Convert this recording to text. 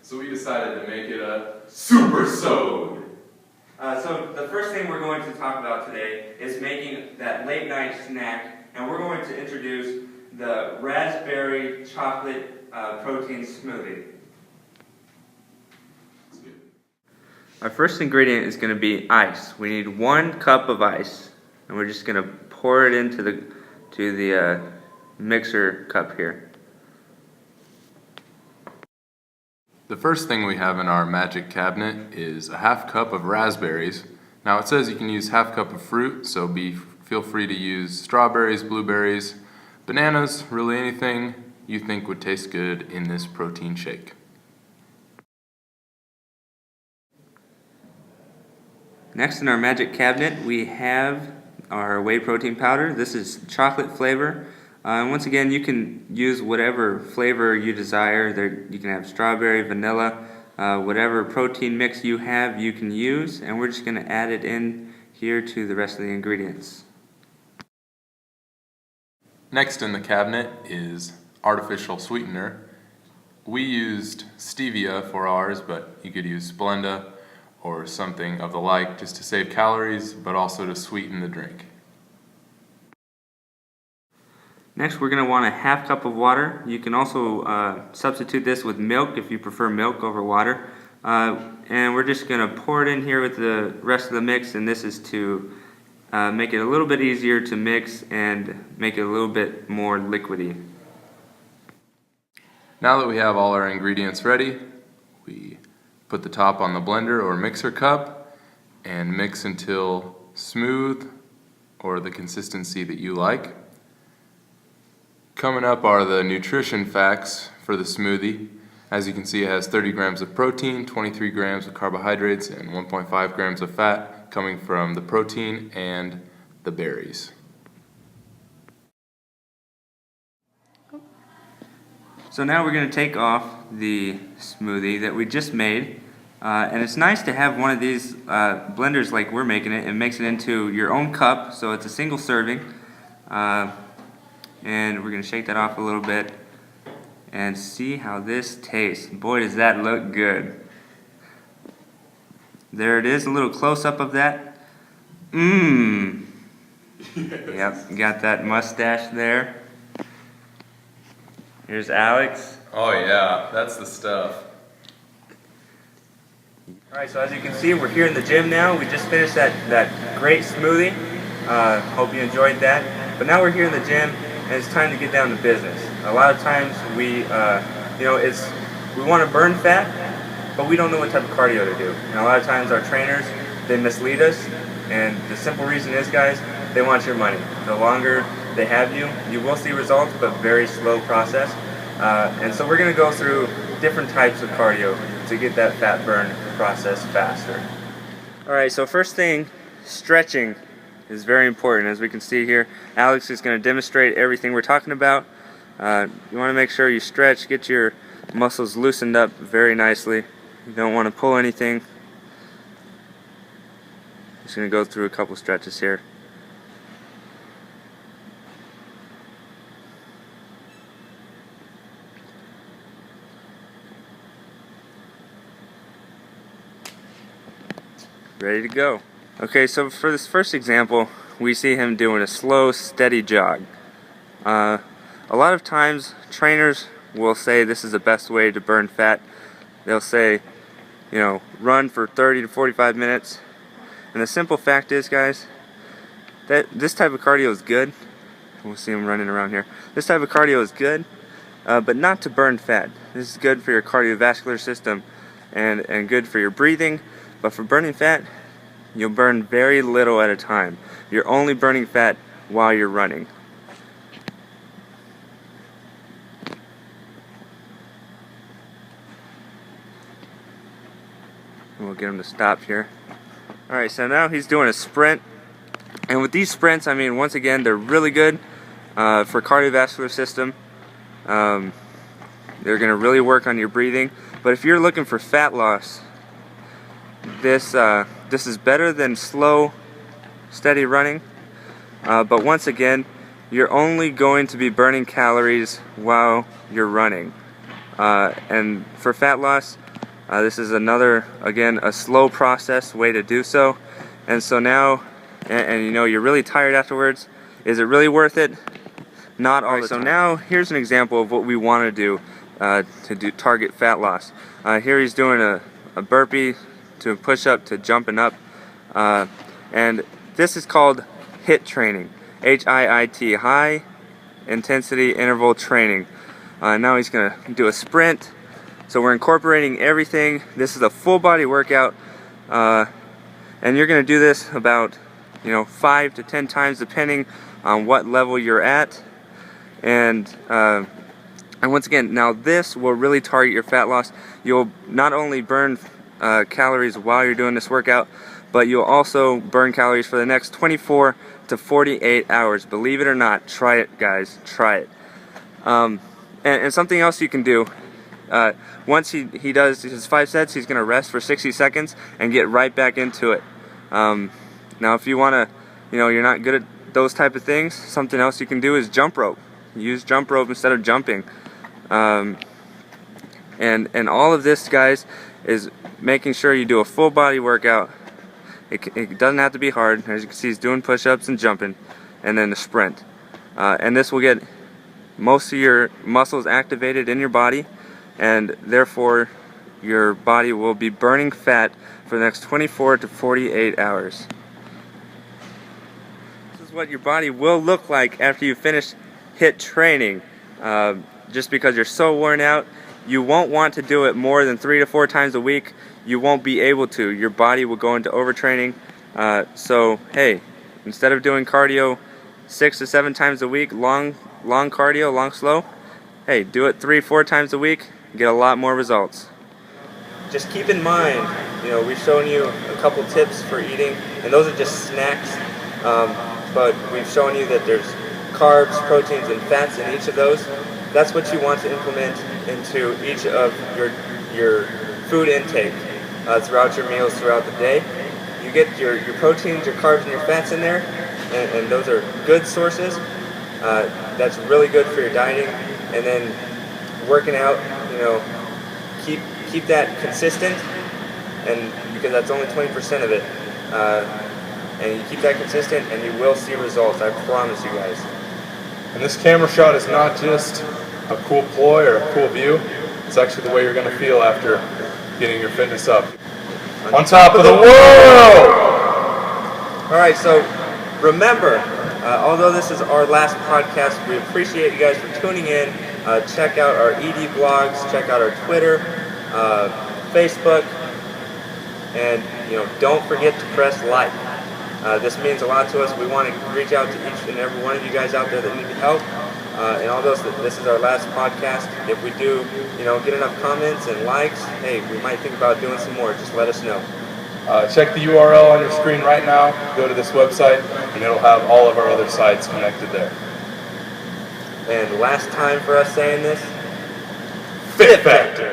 so we decided to make it a Supersode. So the first thing we're going to talk about today is making that late night snack, and we're going to introduce the raspberry chocolate protein smoothie. Our first ingredient is going to be ice. We need 1 cup of ice, and we're just going to pour it into the mixer cup here. The first thing we have in our magic cabinet is a half cup of raspberries. Now it says you can use half cup of fruit, so feel free to use strawberries, blueberries, bananas, really anything you think would taste good in this protein shake. Next in our magic cabinet we have our whey protein powder. This is chocolate flavor. And once again, you can use whatever flavor you desire. You can have strawberry, vanilla, whatever protein mix you have, you can use. And we're just going to add it in here to the rest of the ingredients. Next in the cabinet is artificial sweetener. We used stevia for ours, but you could use Splenda or something of the like just to save calories, but also to sweeten the drink. Next, we're going to want a half cup of water. You can also substitute this with milk if you prefer milk over water. And we're just going to pour it in here with the rest of the mix, and this is to make it a little bit easier to mix and make it a little bit more liquidy. Now that we have all our ingredients ready, we put the top on the blender or mixer cup and mix until smooth or the consistency that you like. Coming up are the nutrition facts for the smoothie. As you can see, it has 30 grams of protein, 23 grams of carbohydrates, and 1.5 grams of fat coming from the protein and the berries. So now we're going to take off the smoothie that we just made. And it's nice to have one of these blenders like we're making it. It makes it into your own cup, so it's a single serving. And we're going to shake that off a little bit and see how this tastes. Boy, does that look good. There it is, a little close-up of that. Mmm. Yep, got that mustache there. Here's Alex. Oh yeah, that's the stuff. Alright, so as you can see, we're here in the gym now. We just finished that great smoothie. Hope you enjoyed that. But now we're here in the gym, and it's time to get down to business. A lot of times we want to burn fat, but we don't know what type of cardio to do. And a lot of times our trainers, they mislead us, and the simple reason is, guys, they want your money. The longer they have you, you will see results, but very slow process. And so we're going to go through different types of cardio to get that fat burn process faster. Alright, so first thing, stretching is very important. As we can see here, Alex is going to demonstrate everything we're talking about. You want to make sure you stretch, get your muscles loosened up very nicely. You don't want to pull anything. Just going to go through a couple stretches here. Ready to go. Okay, so for this first example, we see him doing a slow, steady jog. A lot of times, trainers will say this is the best way to burn fat. They'll say, run for 30 to 45 minutes. And the simple fact is, guys, that this type of cardio is good. We'll see him running around here. This type of cardio is good, but not to burn fat. This is good for your cardiovascular system and good for your breathing. But for burning fat, you'll burn very little at a time. You're only burning fat while you're running. We'll get him to stop here. Alright, so now he's doing a sprint. And with these sprints, I mean, once again, they're really good for cardiovascular system. They're going to really work on your breathing. But if you're looking for fat loss, this is better than slow, steady running. But once again, you're only going to be burning calories while you're running. And for fat loss, This is another, again, a slow process way to do so. And so now, and you know, you're really tired afterwards. Is it really worth it? Not all the time. So now here's an example of what we want to do target fat loss. Here he's doing a burpee to push up to jumping up, and this is called HIIT training. HIIT, high intensity interval training. Now he's gonna do a sprint. So we're incorporating everything. This is a full body workout, and you're gonna do this about 5 to 10 times depending on what level you're at. And once again, now this will really target your fat loss. You'll not only burn calories while you're doing this workout, but you'll also burn calories for the next 24 to 48 hours. Believe it or not, try it, guys. Try it. And something else you can do. Once he does his 5 sets, he's going to rest for 60 seconds and get right back into it. Now, if you want to, you're not good at those type of things, something else you can do is jump rope. Use jump rope instead of jumping. And all of this, guys, is making sure you do a full body workout. It doesn't have to be hard. As you can see, he's doing push-ups and jumping, and then a sprint. And this will get most of your muscles activated in your body, and therefore your body will be burning fat for the next 24 to 48 hours. This is what your body will look like after you finish HIIT training. Just because you're so worn out, you won't want to do it more than 3 to 4 times a week. You won't be able to. Your body will go into overtraining. So hey, instead of doing cardio 6 to 7 times a week, long cardio, long slow, hey, do it 3-4 times a week. Get a lot more results. Just keep in mind, we've shown you a couple tips for eating, and those are just snacks. But we've shown you that there's carbs, proteins, and fats in each of those. That's what you want to implement into each of your food intake throughout your meals throughout the day. You get your proteins, your carbs, and your fats in there, and those are good sources. That's really good for your dieting. And then working out, keep that consistent, and because that's only 20% of it. And you keep that consistent, and you will see results. I promise you guys. And this camera shot is not just a cool ploy or a cool view. It's actually the way you're going to feel after getting your fitness up. On top of the world! Alright, so remember, although this is our last podcast, we appreciate you guys for tuning in. Check out our ED blogs, check out our Twitter, Facebook, and don't forget to press like. This means a lot to us. We want to reach out to each and every one of you guys out there that need help. And all those, this is our last podcast. If we do, get enough comments and likes, hey, we might think about doing some more. Just let us know. Check the URL on your screen right now. Go to this website, and it'll have all of our other sites connected there. And last time for us saying this, Fit Factor!